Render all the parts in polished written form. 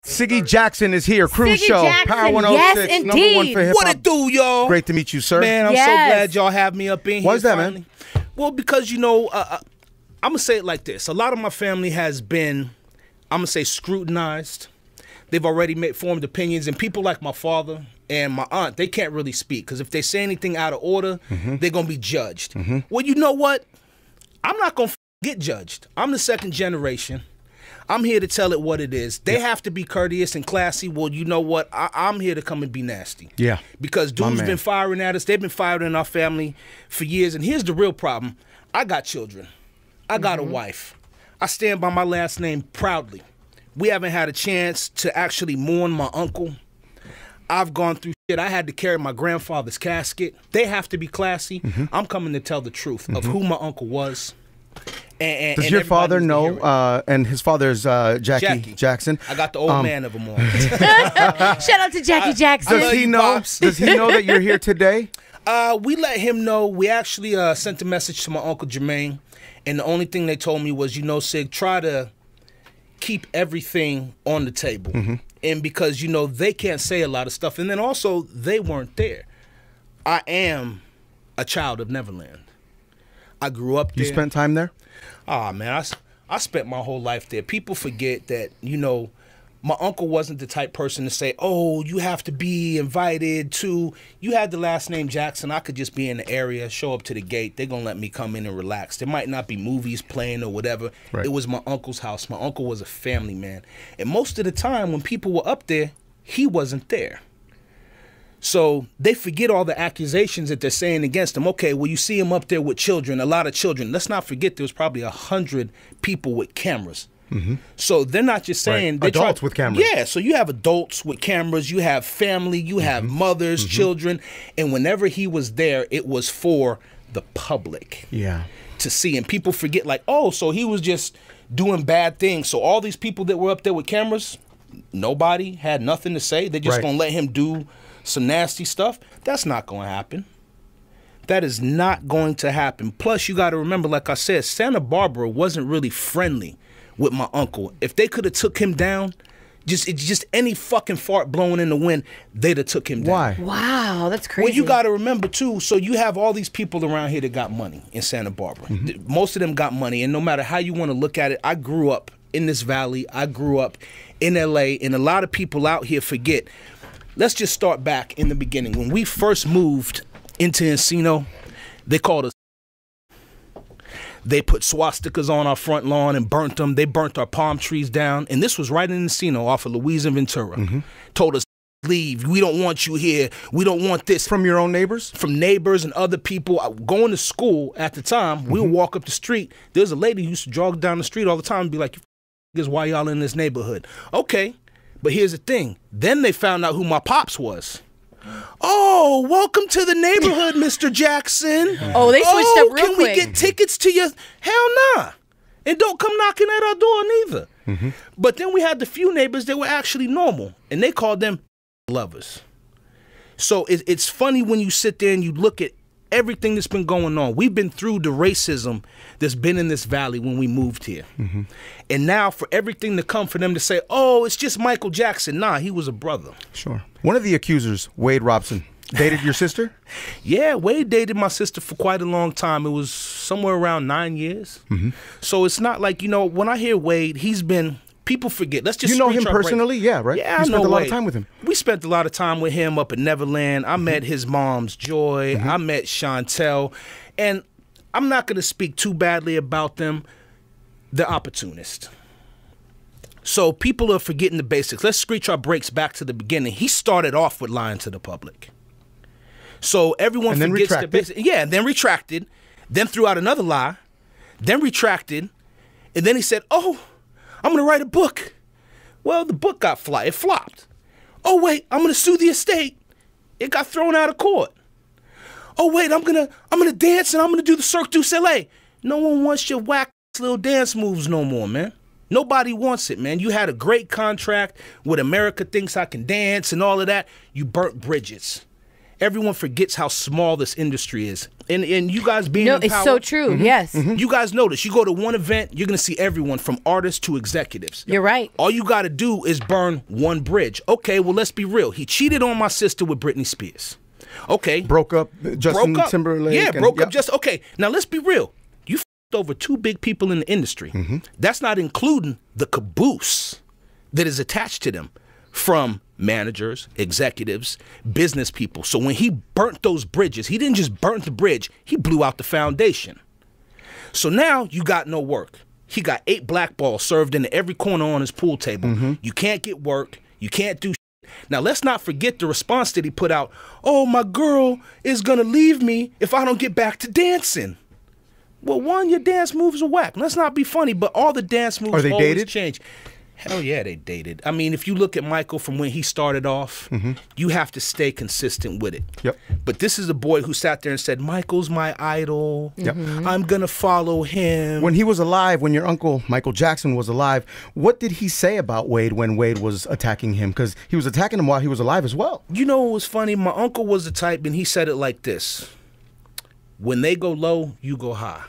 Siggy Jackson is here. Cruise Siggy Show. Jackson, Power 106. yes, Number one for hip hop. What it do, y'all? Great to meet you, sir. Man, I'm so glad y'all have me up in here. Why is that, finally. man? Well, because, you know, I'm going to say it like this. A lot of my family has been, I'm going to say, scrutinized. They've already formed opinions. And people like my father and my aunt, they can't really speak. Because if they say anything out of order, they're going to be judged. Well, you know what? I'm not going to get judged. I'm the second generation. I'm here to tell it what it is. They have to be courteous and classy. Well, you know what? I'm here to come and be nasty. Yeah. Because dudes been firing at us. They've been firing in our family for years. And here's the real problem. I got children. I got a wife. I stand by my last name proudly. We haven't had a chance to actually mourn my uncle. I've gone through shit. I had to carry my grandfather's casket. They have to be classy. I'm coming to tell the truth of who my uncle was. Does your father know? And his father is Jackie Jackson. I got the old man of them all. Shout out to Jackie Jackson. Does he know? Does he know that you're here today? We let him know. We actually sent a message to my Uncle Jermaine, and the only thing they told me was, you know, Sig, try to keep everything on the table. And because, you know, they can't say a lot of stuff. And then also, they weren't there. I am a child of Neverland. I grew up there. You spent time there? Oh, man, I spent my whole life there. People forget that, you know, my uncle wasn't the type person to say, oh, you have to be invited to. You had the last name Jackson. I could just be in the area, show up to the gate. They're going to let me come in and relax. There might not be movies playing or whatever. Right. It was my uncle's house. My uncle was a family man. And most of the time when people were up there, he wasn't there. So they forget all the accusations that they're saying against him. Okay, well, you see him up there with children, a lot of children. Let's not forget there was probably 100 people with cameras. So they're not just saying... Right. Adults with cameras. Yeah, so you have adults with cameras, you have family, you have mothers, children. And whenever he was there, it was for the public to see. And people forget, like, oh, so he was just doing bad things. So all these people that were up there with cameras, nobody had nothing to say. They're just going to let him do some nasty stuff. That's not going to happen. That is not going to happen. Plus, you got to remember, like I said, Santa Barbara wasn't really friendly with my uncle. If they could have took him down, just any fucking fart blowing in the wind, they'd have took him down. Why? Wow, that's crazy. Well, you got to remember, too, so you have all these people around here that got money in Santa Barbara. Most of them got money, and no matter how you want to look at it, I grew up in this valley. I grew up in L.A., and a lot of people out here forget. Let's just start back in the beginning. When we first moved into Encino, they called us. They put swastikas on our front lawn and burnt them. They burnt our palm trees down. And this was right in Encino off of Louise and Ventura. Told us, leave. We don't want you here. We don't want this. From your own neighbors? From neighbors and other people. Going to school at the time, we would walk up the street. There's a lady who used to jog down the street all the time and be like, "Is why y'all in this neighborhood?" Okay, but here's the thing. Then they found out who my pops was. Oh, welcome to the neighborhood, Mr. Jackson. Oh, they switched up real can quick. we get tickets to your... Hell nah. And don't come knocking at our door neither. But then we had the few neighbors that were actually normal, and they called them lovers. So it's funny when you sit there and you look at everything that's been going on. We've been through the racism that's been in this valley when we moved here. And now for everything to come for them to say, oh, it's just Michael Jackson. Nah, he was a brother. Sure. One of the accusers, Wade Robson, dated your sister? Yeah, Wade dated my sister for quite a long time. It was somewhere around 9 years. So it's not like, you know, when I hear Wade, he's been... People forget. Let's just... You know him personally? Yeah, right? Yeah, you spent a lot Wade. of time with him. We spent a lot of time with him up at Neverland. I met his mom's Joy. I met Chantel. And I'm not going to speak too badly about them. They're opportunists. So people are forgetting the basics. Let's screech our brakes back to the beginning. He started off with lying to the public. So everyone forgets the basics. Yeah, and then retracted. Then threw out another lie. Then retracted. And then he said, oh... I'm going to write a book. Well, the book got it flopped. Oh, wait, I'm going to sue the estate. It got thrown out of court. Oh, wait, I'm going to dance and I'm going to do the Cirque du Soleil. No one wants your whack little dance moves no more, man. Nobody wants it, man. You had a great contract with America Thinks I Can Dance and all of that. You burnt bridges. Everyone forgets how small this industry is. And you guys being in it's power, so true. Yes. you guys notice. You go to one event, you're going to see everyone from artists to executives. You're right. All you got to do is burn one bridge. Okay, well, let's be real. He cheated on my sister with Britney Spears. Okay. Broke up Justin Timberlake. Yeah, broke up just, okay. Now, let's be real. You f***ed over 2 big people in the industry. That's not including the caboose that is attached to them from managers, executives, business people. So when he burnt those bridges, he didn't just burn the bridge, he blew out the foundation. So now you got no work. He got 8 blackballs served into every corner on his pool table. You can't get work. You can't do shit. Now let's not forget the response that he put out. Oh, my girl is gonna leave me if I don't get back to dancing. Well, one, your dance moves are whack. Let's not be funny, but all the dance moves always change. Hell yeah, they dated. I mean, if you look at Michael from when he started off, you have to stay consistent with it. Yep. But this is a boy who sat there and said, Michael's my idol. Yep. I'm going to follow him. When he was alive, when your uncle Michael Jackson was alive, what did he say about Wade when Wade was attacking him? Because he was attacking him while he was alive as well. You know what was funny? My uncle was the type, and he said it like this. When they go low, you go high.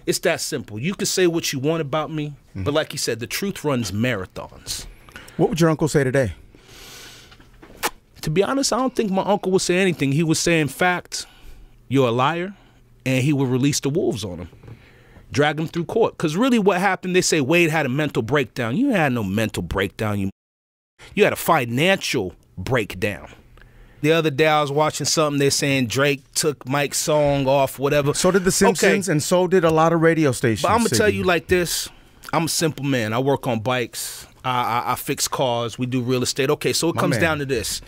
It's that simple. You can say what you want about me, but like he said, the truth runs marathons. What would your uncle say today? To be honest, I don't think my uncle would say anything. He would say, in fact, you're a liar, and he would release the wolves on him, drag him through court. Because really what happened, they say Wade had a mental breakdown. You had no mental breakdown. You had a financial breakdown. The other day I was watching something, they're saying Drake took Mike's song off, whatever. So did The Simpsons, and so did a lot of radio stations. But I'm going to tell you like this. I'm a simple man. I work on bikes. I fix cars. We do real estate. Okay, so it comes down to this.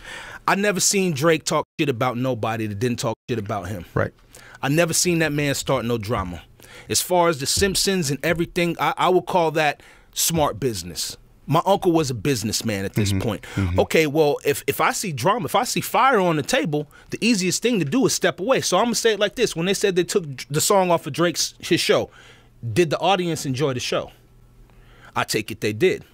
I never seen Drake talk shit about nobody that didn't talk shit about him. Right. I never seen that man start no drama. As far as The Simpsons and everything, I would call that smart business. My uncle was a businessman at this point. Okay, well, if I see drama, if I see fire on the table, the easiest thing to do is step away. So I'm going to say it like this. When they said they took the song off of his show, did the audience enjoy the show? I take it they did.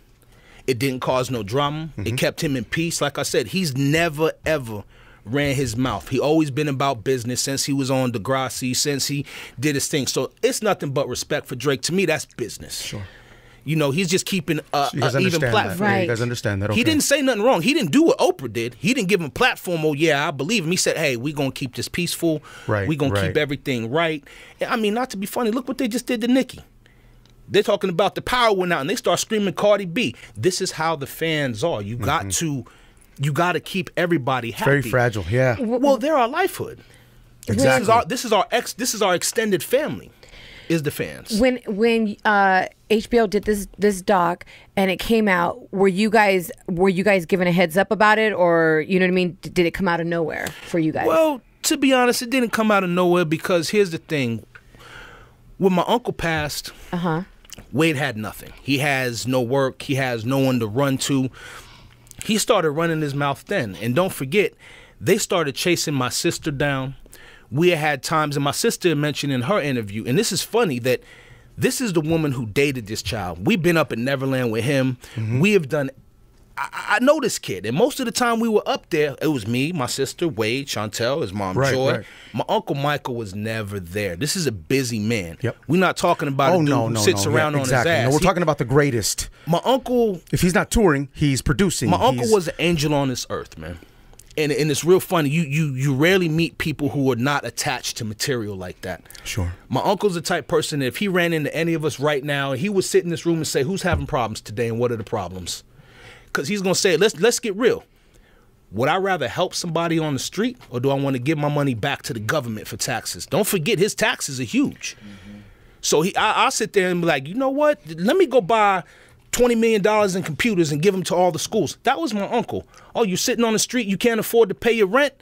It didn't cause no drama. It kept him in peace. Like I said, he's never, ever ran his mouth. He always been about business since he was on Degrassi, since he did his thing. So it's nothing but respect for Drake. To me, that's business. Sure. You know, he's just keeping an even platform. Right. You guys understand that, okay. He didn't say nothing wrong. He didn't do what Oprah did. He didn't give him a platform, oh, yeah, I believe him. He said, hey, we're going to keep this peaceful. Right. We're going to keep everything right. I mean, not to be funny, look what they just did to Nicki. They're talking about the power went out, and they start screaming Cardi B. This is how the fans are. You got to keep everybody happy. Very fragile, yeah. Well, they're our lifehood. Exactly. This is our extended family. Is the fans. When HBO did this doc and it came out, were you guys given a heads up about it, or you know what I mean? Did it come out of nowhere for you guys? Well, to be honest, it didn't come out of nowhere because here's the thing. When my uncle passed, Wade had nothing. He has no work. He has no one to run to. He started running his mouth then. And don't forget, they started chasing my sister down. We had times, and my sister mentioned in her interview, and this is funny, that this is the woman who dated this child. We've been up at Neverland with him. We have done, I know this kid, and most of the time we were up there, it was me, my sister, Wade, Chantel, his mom, Joy. Right. My uncle Michael was never there. This is a busy man. Yep. We're not talking about a dude who sits around on his ass. No, we're talking about the greatest. My uncle, if he's not touring, he's producing. My uncle was an angel on this earth, man. And it's real funny. You rarely meet people who are not attached to material like that. Sure. My uncle's the type person that if he ran into any of us right now, he would sit in this room and say, who's having problems today and what are the problems? Because he's going to say, let's get real. Would I rather help somebody on the street, or do I want to give my money back to the government for taxes? Don't forget, his taxes are huge. So I'll sit there and be like, you know what? Let me go buy $20 million in computers and give them to all the schools. That was my uncle. Oh, you're sitting on the street, you can't afford to pay your rent?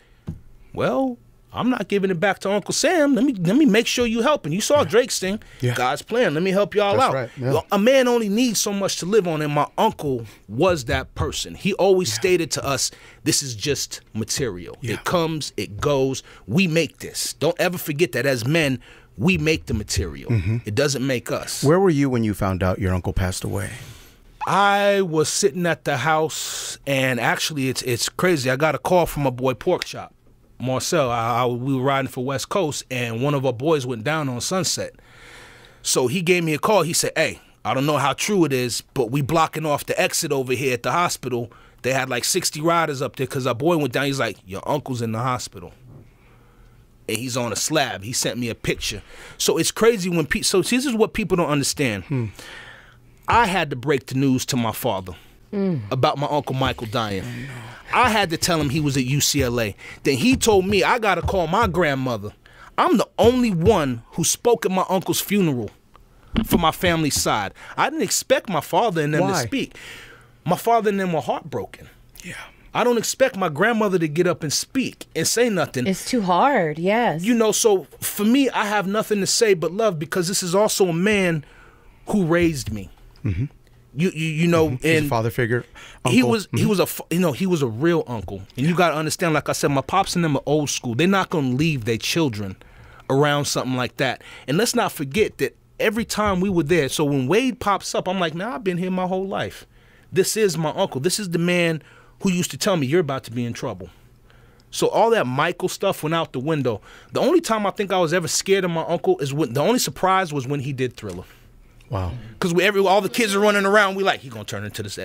Well, I'm not giving it back to Uncle Sam. Let me make sure you helping. You saw Drake's thing. Yeah. God's plan. Let me help y'all out. Right. Yeah. A man only needs so much to live on, and my uncle was that person. He always stated to us, this is just material. It comes, it goes. We make this. Don't ever forget that as men, we make the material. It doesn't make us. Where were you when you found out your uncle passed away? I was sitting at the house, and actually it's crazy. I got a call from my boy Pork Chop. Marcel, we were riding for West Coast, and one of our boys went down on Sunset. So he gave me a call. He said, hey, I don't know how true it is, but we blocking off the exit over here at the hospital. They had like 60 riders up there because our boy went down. He's like, your uncle's in the hospital. And he's on a slab. He sent me a picture. So it's crazy when people, so this is what people don't understand. I had to break the news to my father about my Uncle Michael dying. I had to tell him he was at UCLA. Then he told me I got to call my grandmother. I'm the only one who spoke at my uncle's funeral for my family's side. I didn't expect my father and them to speak. My father and them were heartbroken. Yeah. I don't expect my grandmother to get up and speak and say nothing. It's too hard, yes. You know, so for me, I have nothing to say but love, because this is also a man who raised me. You know, He's and a father figure. he Uncle. was a real uncle. And you got to understand, like I said, my pops and them are old school. They're not going to leave their children around something like that. And let's not forget that every time we were there, so when Wade pops up, I'm like, man, I've been here my whole life. This is my uncle. This is the man who used to tell me, you're about to be in trouble. So all that Michael stuff went out the window. The only time I think I was ever scared of my uncle is when, the only surprise was when he did Thriller. Wow. Because all the kids are running around, we like, he gonna turn into this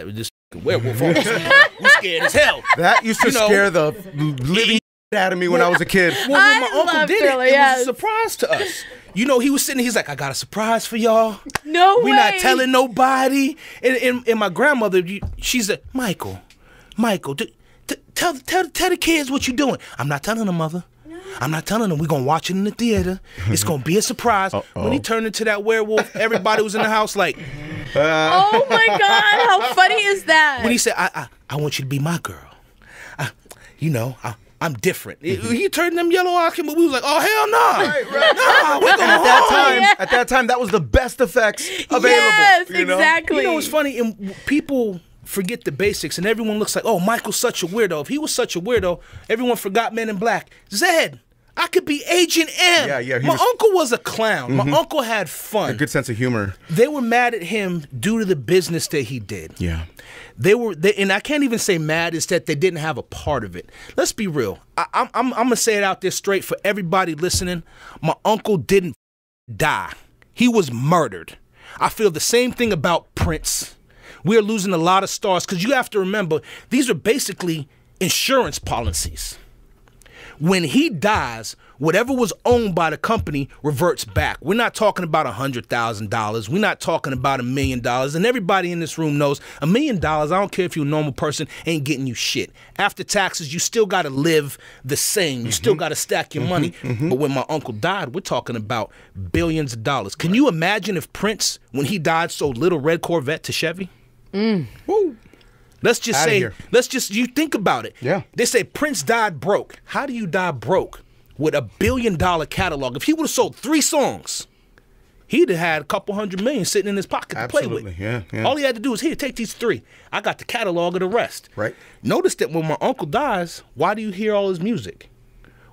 werewolf. We scared as hell. That used to scare the living out of me when I was a kid. Well, when my uncle did Thriller, it was a surprise to us. You know, he was sitting, he's like, I got a surprise for y'all. No way. We're not telling nobody. And my grandmother, she said, Michael, tell the kids what you're doing. I'm not telling them, mother. I'm not telling them. We're going to watch it in the theater. It's going to be a surprise. When he turned into that werewolf, everybody was in the house like... oh, my God. How funny is that? When he said, I want you to be my girl. I'm different. He turned them yellow eyes, but we was like, oh, hell no. Right. Nah, we're going At that time, that was the best effects available. Yes, you know? exactly. You know what's funny? And people forget the basics, and everyone looks like, oh, Michael's such a weirdo. If he was such a weirdo, everyone forgot Men in Black. Zed, I could be Agent M. Yeah. My uncle was a clown. My uncle had fun. A good sense of humor. They were mad at him due to the business that he did. Yeah. And I can't even say mad, is that they didn't have a part of it. Let's be real. I'm going to say it out there straight for everybody listening. My uncle didn't die. He was murdered. I feel the same thing about Prince. We're losing a lot of stars, because you have to remember, these are basically insurance policies. When he dies, whatever was owned by the company reverts back. We're not talking about $100,000. We're not talking about $1 million. And everybody in this room knows $1 million, I don't care if you're a normal person, ain't getting you shit. After taxes, you still got to live the same. You still got to stack your money. But when my uncle died, we're talking about billions of dollars. Can you imagine if Prince, when he died, sold little red Corvette to Chevy? Woo. Let's just you think about it. Yeah. They say Prince died broke. How do you die broke with $1 billion catalog? If he would have sold 3 songs, he'd have had a couple $100 million sitting in his pocket to play with. Yeah. All he had to do is, here, take these 3. I got the catalog of the rest. Right. Notice that when my uncle dies, why do you hear all his music?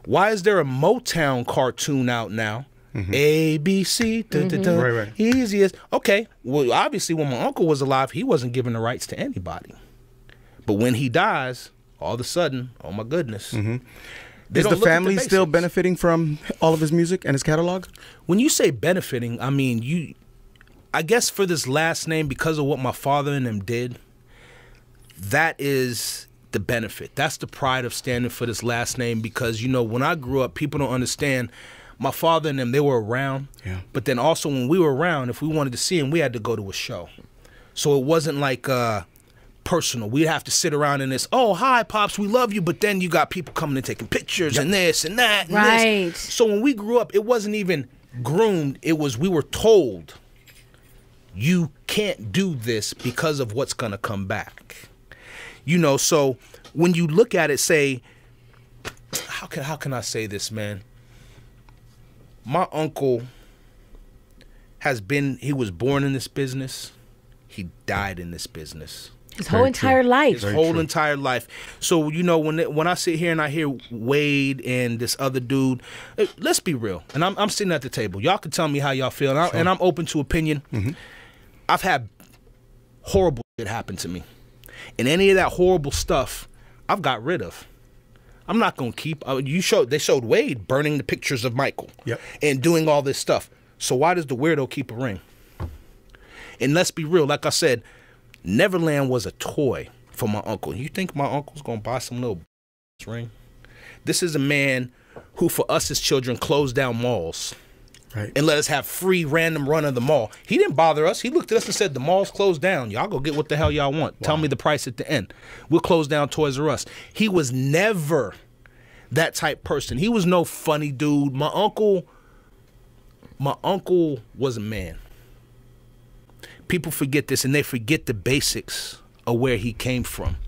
Why is there a Motown cartoon out now? A, B, C, Right. easiest. Okay, well, obviously when my uncle was alive, he wasn't giving the rights to anybody. But when he dies, all of a sudden, oh my goodness. Is the family still benefiting from all of his music and his catalog? When you say benefiting, I mean, I guess for this last name, because of what my father and them did, that is the benefit. That's the pride of standing for this last name, because, you know, when I grew up, people don't understand. My father and them, they were around. Yeah. But then also when we were around, if we wanted to see him, we had to go to a show. So it wasn't like personal. We'd have to sit around in this, oh, hi, Pops, we love you. But then you got people coming and taking pictures and this and that and this. So when we grew up, it wasn't even groomed. It was, we were told, you can't do this because of what's going to come back. You know, so when you look at it, say, how can I say this, man? My uncle he was born in this business. He died in this business. His whole entire life. His whole entire life. So, you know, when I sit here and I hear Wade and this other dude, let's be real. And I'm sitting at the table. Y'all can tell me how y'all feel. And I'm open to opinion. I've had horrible shit happen to me. And any of that horrible stuff, I've got rid of. I'm not gonna keep. They showed Wade burning the pictures of Michael, and doing all this stuff. So why does the weirdo keep a ring? And let's be real. Like I said, Neverland was a toy for my uncle. You think my uncle's gonna buy some little ring? This is a man who, for us as children, closed down malls. Right. And let us have free random run of the mall. He didn't bother us. He looked at us and said, the mall's closed down. Y'all go get what the hell y'all want. Wow. Tell me the price at the end. We'll close down Toys R Us. He was never that type person. He was no funny dude. My uncle was a man. People forget this, and they forget the basics of where he came from.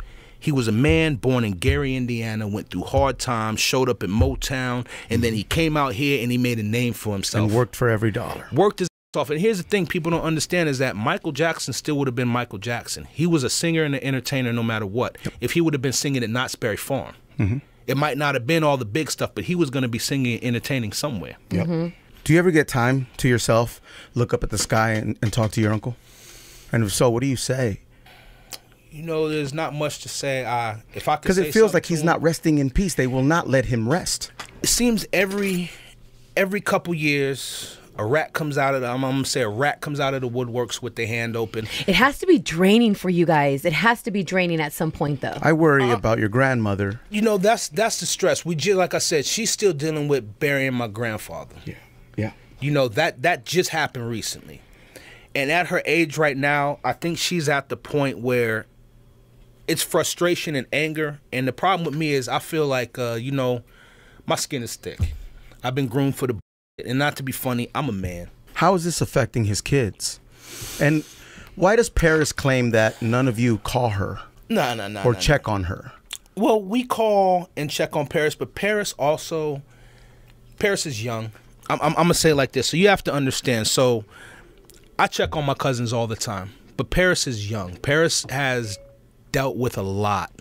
He was a man born in Gary, Indiana, went through hard times, showed up at Motown, and then he came out here and he made a name for himself. And worked for every dollar. Worked his ass off. And here's the thing people don't understand is that Michael Jackson still would have been Michael Jackson. He was a singer and an entertainer no matter what. Yep. If he would have been singing at Knott's Berry Farm, it might not have been all the big stuff, but he was going to be singing and entertaining somewhere. Yep. Do you ever get time to yourself, look up at the sky and talk to your uncle? And if so, what do you say? You know, there's not much to say. If I could, because it feels like he's not resting in peace. They will not let him rest. It seems every couple years, a rat comes out of the, I'm gonna say a rat comes out of the woodworks with their hand open. It has to be draining for you guys. It has to be draining at some point, though. I worry about your grandmother. You know, that's the stress. Like I said, she's still dealing with burying my grandfather. Yeah. You know, that just happened recently. And at her age right now, I think she's at the point where it's frustration and anger. And the problem with me is I feel like, you know, my skin is thick. I've been groomed for the and not to be funny, I'm a man. How is this affecting his kids? And why does Paris claim that none of you call her? No. Or check on her? Well, we call and check on Paris, but Paris is young. I'm going to say it like this. So you have to understand. So I check on my cousins all the time, but Paris is young. Paris has dealt with a lot.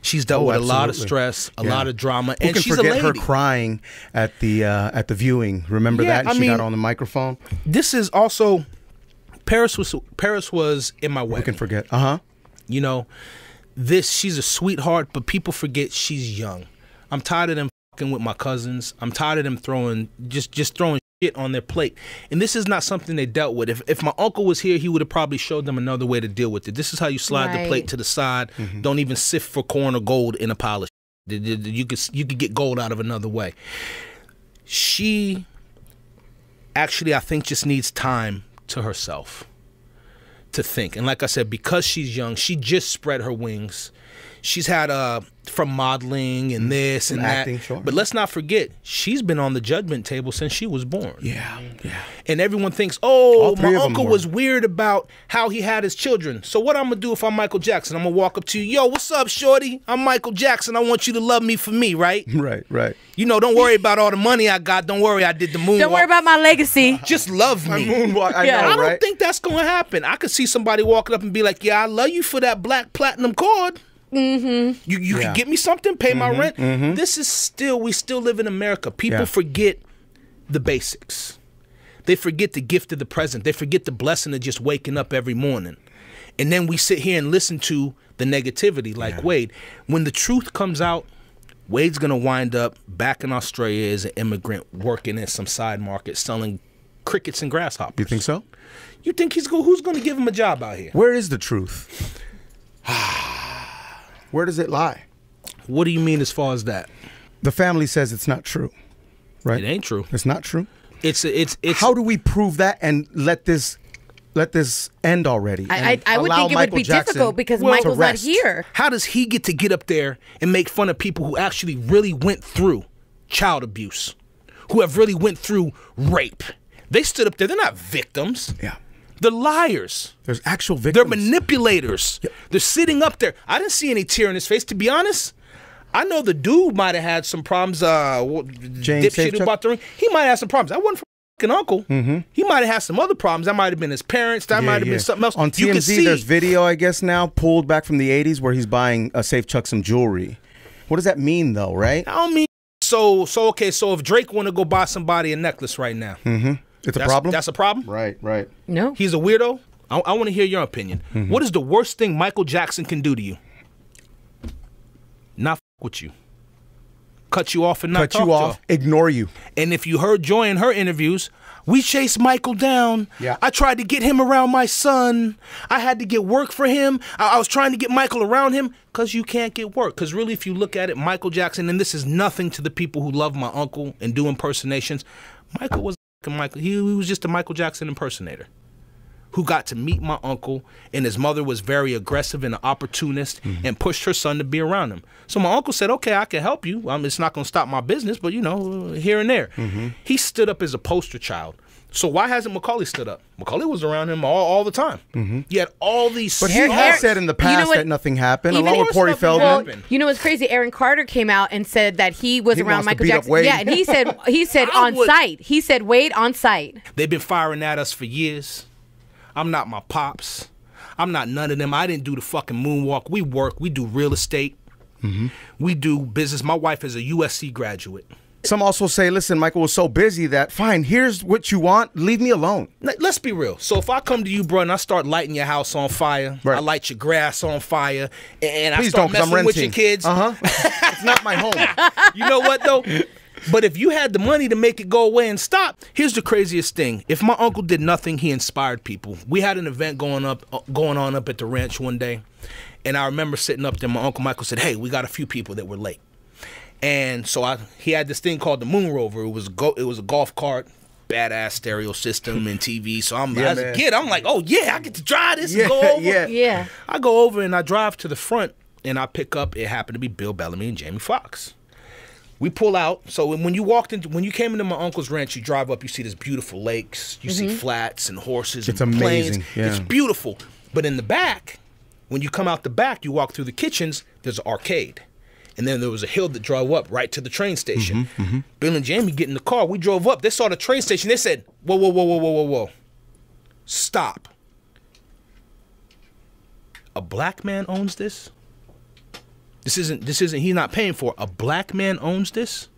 She's dealt with a lot of stress, a lot of drama, and she's a lady. Who can forget her crying at the viewing? Remember that? And she got on the microphone. This is also Paris was in my wedding. Who can forget? You know, she's a sweetheart, but people forget she's young. I'm tired of them fucking with my cousins. I'm tired of them throwing throwing shit on their plate. And this is not something they dealt with. If my uncle was here, he would have probably showed them another way to deal with it. This is how you slide the plate to the side. Don't even sift for corn or gold in a pile of shit. You could get gold out of another way. She actually, I think, just needs time to herself to think. And like I said, because she's young, she just spread her wings. She's had from modeling and this and acting, that. sure. But let's not forget, she's been on the judgment table since she was born. Yeah. And everyone thinks, oh, my uncle was weird about how he had his children. So what I'm going to do if I'm Michael Jackson? I'm going to walk up to you, yo, what's up, shorty? I'm Michael Jackson. I want you to love me for me, right? Right. You know, don't worry about all the money I got. Don't worry, I did the moonwalk. Don't worry about my legacy. Just love me. Moonwalk, I don't think that's going to happen. I could see somebody walking up and be like, yeah, I love you for that black platinum cord. You can get me something, pay my rent. This is we still live in America. People forget the basics. They forget the gift of the present. They forget the blessing of just waking up every morning. And then we sit here and listen to the negativity like Wade. When the truth comes out, Wade's going to wind up back in Australia as an immigrant working in some side market selling crickets and grasshoppers. You think so? You think who's going to give him a job out here? Where is the truth? Where does it lie? What do you mean as far as that? The family says it's not true, right? It ain't true. It's not true. It's. How do we prove that and let this end already? I would think it would be difficult because Michael's not here. How does he get up there and make fun of people who actually really went through child abuse, who have really went through rape? They stood up there. They're not victims. Yeah. They're liars. There's actual victims. They're manipulators. Yep. They're sitting up there. I didn't see any tear in his face, to be honest. I know the dude might have had some problems. Dipshit who bought the ring. He might have some problems. That wasn't from uncle. He might have had some other problems. That might have been his parents. That might have been something else. On TMZ, there's video, I guess, now pulled back from the 80s where he's buying a Safe Chuck some jewelry. What does that mean, though, right? I don't mean so if Drake want to go buy somebody a necklace right now. It's a problem? That's a problem? Right. No. He's a weirdo? I want to hear your opinion. What is the worst thing Michael Jackson can do to you? Not f with you. cut you off and not cut talk you off, to you. ignore you. And if you heard Joy in her interviews, we chased Michael down. Yeah. I tried to get him around my son. I had to get work for him. I was trying to get Michael around him because you can't get work. Because really, if you look at it, Michael Jackson, and this is nothing to the people who love my uncle and do impersonations, Michael was Michael. He was just a Michael Jackson impersonator who got to meet my uncle, and his mother was very aggressive and an opportunist and pushed her son to be around him. So my uncle said, okay, I can help you. It's not going to stop my business, but, you know, here and there. He stood up as a poster child. So why hasn't Macaulay stood up? Macaulay was around him all the time. He had all these But he has said in the past that nothing happened, along with Corey Feldman. Well, you know what's crazy? Aaron Carter came out and said that he was around Michael Jackson. Wade. Yeah, and he said on site. He said Wade on site. They've been firing at us for years. I'm not my pops. I'm not none of them. I didn't do the fucking moonwalk. We work. We do real estate. We do business. My wife is a USC graduate. Some also say, listen, Michael was so busy that, fine, here's what you want, leave me alone. Let's be real. So if I come to you, bro, and I start lighting your house on fire, I light your grass on fire, and I start messing with your kids. It's not my home. You know what, though? But if you had the money to make it go away and stop, here's the craziest thing. If my uncle did nothing, he inspired people. We had an event going on up at the ranch one day, and I remember sitting up there. My Uncle Michael said, hey, we got a few people that were late. And so he had this thing called the Moon Rover. It was a golf cart, badass stereo system and TV. So as a kid, I'm like, oh yeah, I get to drive this and go over. Yeah. I go over and I drive to the front and I pick up. It happened to be Bill Bellamy and Jamie Foxx. We pull out. So when you came into my uncle's ranch, you drive up, you see this beautiful lakes, you see flats and horses and plains. It's beautiful. But in the back, when you come out the back, you walk through the kitchens, there's an arcade. And then there was a hill that drove up right to the train station. Bill and Jamie get in the car. We drove up. They saw the train station. They said, whoa, whoa, whoa, whoa, whoa, whoa, whoa. Stop. A black man owns this? This isn't, he's not paying for it. A black man owns this?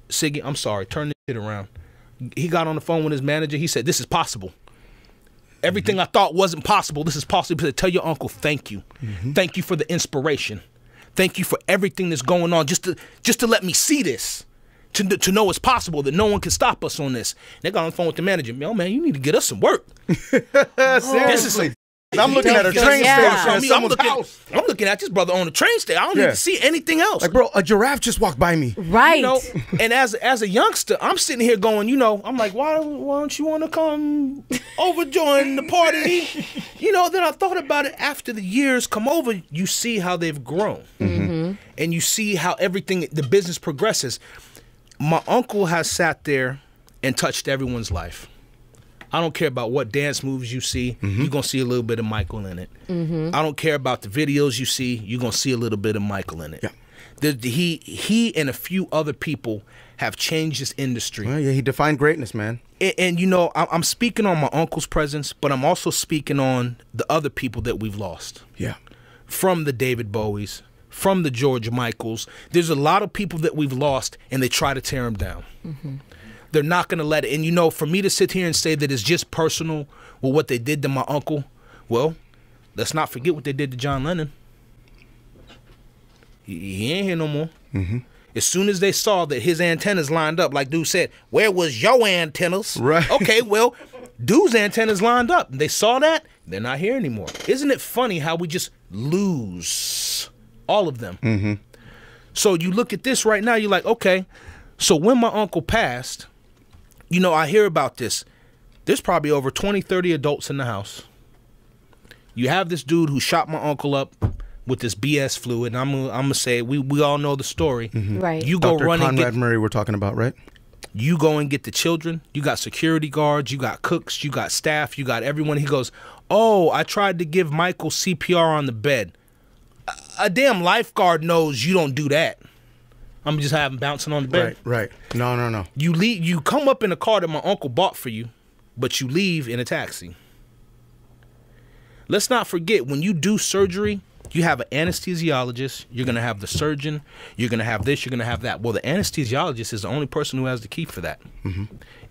Siggy, I'm sorry. Turn this shit around. He got on the phone with his manager. He said, this is possible. Everything I thought wasn't possible, this is possible. Tell your uncle thank you. Thank you for the inspiration. Thank you for everything that's going on, just to let me see this, to know it's possible, that no one can stop us on this. They got on the phone with the manager. Yo, man, you need to get us some work. Seriously. I'm looking at a train station at someone's house. I'm looking at this brother on a train station. I don't need to see anything else. Like, bro, a giraffe just walked by me. Right. You know, and as a youngster, I'm sitting here going, you know, I'm like, why don't you want to come over join the party? You know, then I thought about it. After the years come over, you see how they've grown. And you see how the business progresses. My uncle has sat there and touched everyone's life. I don't care about what dance moves you see. You're going to see a little bit of Michael in it. I don't care about the videos you see. You're going to see a little bit of Michael in it. Yeah. He and a few other people have changed this industry. Well, yeah, he defined greatness, man. And you know, I'm speaking on my uncle's presence, but I'm also speaking on the other people that we've lost. Yeah. From the David Bowies, from the George Michaels. There's a lot of people that we've lost, and they try to tear them down. They're not going to let it. And, you know, for me to sit here and say that it's just personal with what they did to my uncle, well, let's not forget what they did to John Lennon. He ain't here no more. As soon as they saw that his antennas lined up, like dude said, where was your antennas? Right. Okay, well, dude's antennas lined up. They saw that. They're not here anymore. Isn't it funny how we just lose all of them? So you look at this right now, you're like, okay, so when my uncle passed, you know, I hear about this. There's probably over 20, 30 adults in the house. You have this dude who shot my uncle up with this BS fluid. And I'm gonna say we all know the story. Right. You go Dr. run and Conrad Murray we're talking about, right? You go and get the children. You got security guards. You got cooks. You got staff. You got everyone. He goes, oh, I tried to give Michael CPR on the bed. A damn lifeguard knows you don't do that. I'm just having bouncing on the bed. Right. No. You leave. You come up in a car that my uncle bought for you, but you leave in a taxi. Let's not forget, when you do surgery, you have an anesthesiologist. You're gonna have the surgeon. You're gonna have this. You're gonna have that. Well, the anesthesiologist is the only person who has the key for that.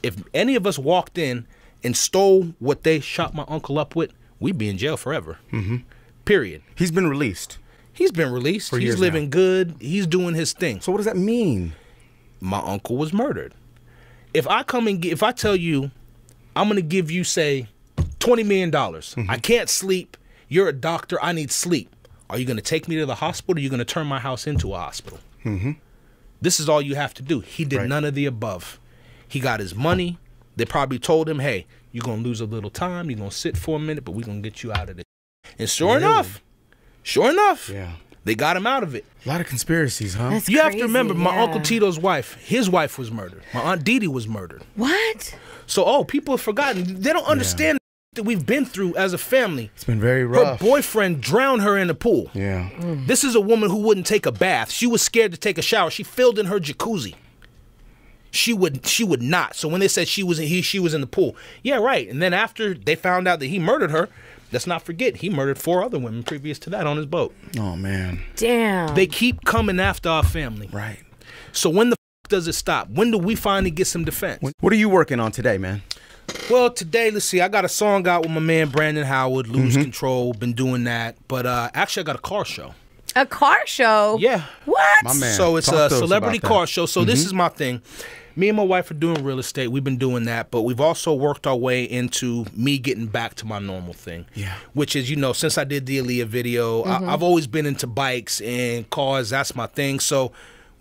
If any of us walked in and stole what they shot my uncle up with, we'd be in jail forever. Period. He's been released. He's been released. For He's years living now. good. He's doing his thing. So what does that mean? My uncle was murdered. If I tell you, I'm gonna give you, say, $20 million. I can't sleep. You're a doctor. I need sleep. Are you gonna take me to the hospital? Or are you gonna turn my house into a hospital? This is all you have to do. He did none of the above. He got his money. They probably told him, hey, you're gonna lose a little time. You're gonna sit for a minute, but we're gonna get you out of this. And sure enough, they got him out of it. A lot of conspiracies, huh? That's You have to crazy, remember, my yeah. Uncle Tito's wife, his wife was murdered. My Aunt Dee Dee was murdered. What? So, people have forgotten. They don't understand that we've been through as a family. It's been very Her rough. boyfriend drowned her in the pool. Yeah. This is a woman who wouldn't take a bath. She was scared to take a shower. She filled in her jacuzzi. She would not. So when they said she was in the pool, yeah, right. And then after they found out that he murdered her, let's not forget he murdered 4 other women previous to that on his boat. Oh man. Damn. They keep coming after our family. Right. So when the does it stop? When do we finally get some defense? What are you working on today, man? Well, today, let's see. I got a song out with my man Brandon Howard, Lose Control. Been doing that, but actually, I got a car show. A car show? Yeah. What? My man. So it's Talk a to us celebrity about that. car show. So this is my thing. Me and my wife are doing real estate. We've been doing that, but we've also worked our way into me getting back to my normal thing. Yeah. Which is, since I did the Aaliyah video, I've always been into bikes and cars. That's my thing. So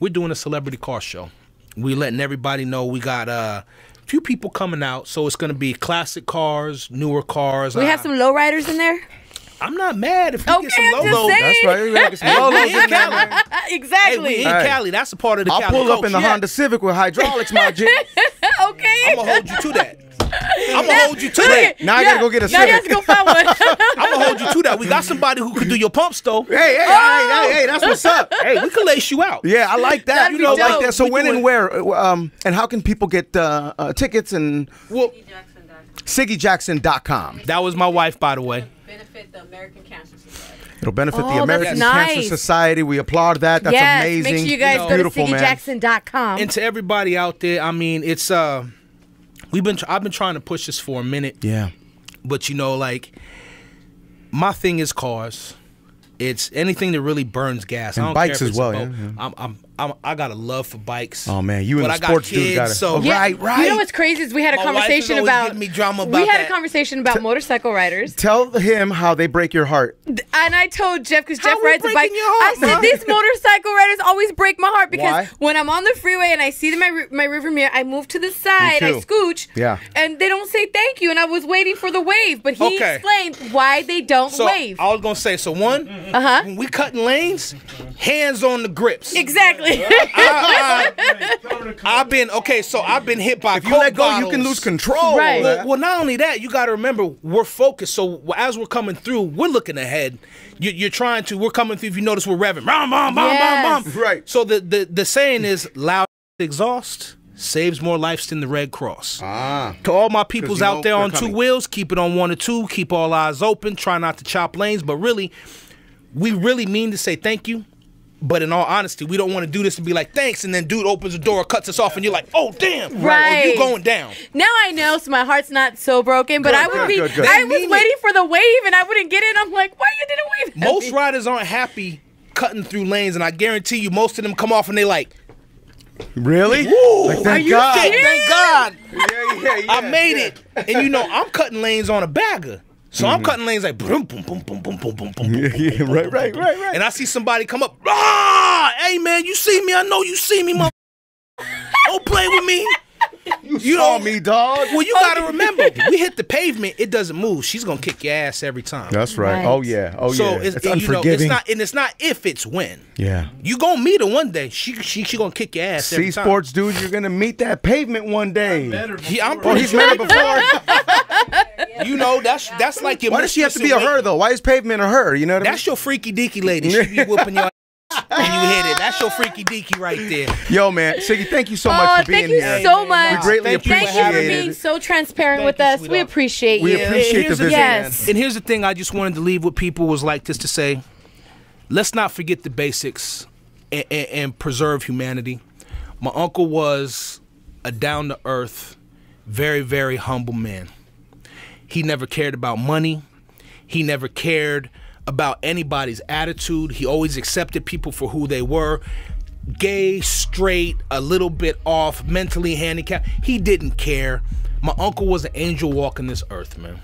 we're doing a celebrity car show. We're letting everybody know we got a few people coming out. So it's going to be classic cars, newer cars. We have some lowriders in there? I'm not mad if we Okay, get some I'm just Lolos. saying. That's right. We gotta get some Hey, Lolos we in in there, Cali. man. Exactly. Hey, we in Hey. Cali. That's a part of the I'll Cali pull up culture. in the Yeah. Honda Civic with hydraulics, my G. Okay. I'm going to hold you to that. I'm going to hold you to that. Now I gotta go get a Now you have to Civic. go find one. I'm going to hold you to that. We got somebody who could do your pumps, though. Hey, that's what's up. Hey, we can lace you out. Yeah, I like that. That'd be dope. Like that. So We when doing- and where? And how can people get tickets and Well, SiggyJackson.com. that was my wife, by the way. Benefit the American Cancer Society. It'll benefit the Oh, American that's Cancer nice. Society. We applaud that. That's yes, amazing. make sure you guys go to Beautiful, man. SiggyJackson.com. And to everybody out there, I mean, it's I've been trying to push this for a minute, Yeah. but like my thing is cars. It's anything that really burns gas. And I don't bikes care if as it's a well, boat. yeah. I got a love for bikes. Oh man, you and But the I got sports dude kids, got it. so- Oh, Yeah, right. You know what's crazy is we had a My wife is conversation always about giving me drama we about had that. a conversation about motorcycle riders. Tell him how they break your heart. And I told Jeff, because How Jeff we rides a bike, breaking your heart, I said, man? these motorcycle riders always break my heart because Why? when I'm on the freeway and I see them my river mirror, I move to the side, I too. scooch, Yeah. and they don't say thank you. And I was waiting for the wave, but he Okay. explained why they don't So wave. I was gonna say, one, when we cutting lanes, hands on the grips. Exactly. I've been hit by If you let go, you can lose control. Right. Well, not only that, you got to remember we're focused. So as we're coming through, we're looking ahead. We're coming through. If you notice, we're revving. Bam, bam, bam, Yes. bam, bam. Right. So the saying is, loud exhaust saves more lives than the Red Cross. Ah. To all my peoples 'Cause you know out there they're on coming. 2 wheels, keep it on 1 or 2. Keep all eyes open. Try not to chop lanes. But really, we really mean to say thank you. But in all honesty, we don't want to do this and be like, thanks, and then dude opens the door, cuts us off, and you're like, oh, damn. Right. Or you going down. Now I know, so my heart's not so broken. But I would good. I They was mean waiting for the wave, and I wouldn't get it. I'm like, why you didn't wave? at Most me? riders aren't happy cutting through lanes, and I guarantee you most of them come off and they like, Really? woo, Like, thank God. shit, thank God. Yeah. I made it. And I'm cutting lanes on a bagger. So I'm cutting lanes like boom, boom, boom, boom, boom, boom, boom, boom. Yeah, right. And I see somebody come up, hey man, you see me? I know you see me, don't play with me. You saw me, dog. Well, you gotta remember, we hit the pavement, it doesn't move. She's gonna kick your ass every time. That's right. Right. Oh yeah. So It's it's unforgiving. it's not if, it's when. Yeah. You gonna meet her one day. She gonna kick your ass every See, time. sports dude, you're gonna meet that pavement one day. I'm Oh, pretty he's sure. met her before. That's like your. Why does she have to be a mistress in her though? Why is pavement a her? You know what I mean? That's your freaky deaky lady. She be whooping your ass when you hit it. That's your freaky deaky right there. Yo, man, Siggy, thank you so Oh, much for being thank you here. so much. We greatly Thank you for Thank you for appreciate being it. so transparent Thank with you, us. We sweetheart. appreciate We you. appreciate Here's the the visit. Yes. And here's the thing I just wanted to leave with people was like just to say, let's not forget the basics and preserve humanity. My uncle was a down-to-earth, very, very humble man. He never cared about money. He never cared about anybody's attitude. He always accepted people for who they were. Gay, straight, a little bit off, mentally handicapped. He didn't care. My uncle was an angel walking this earth, man.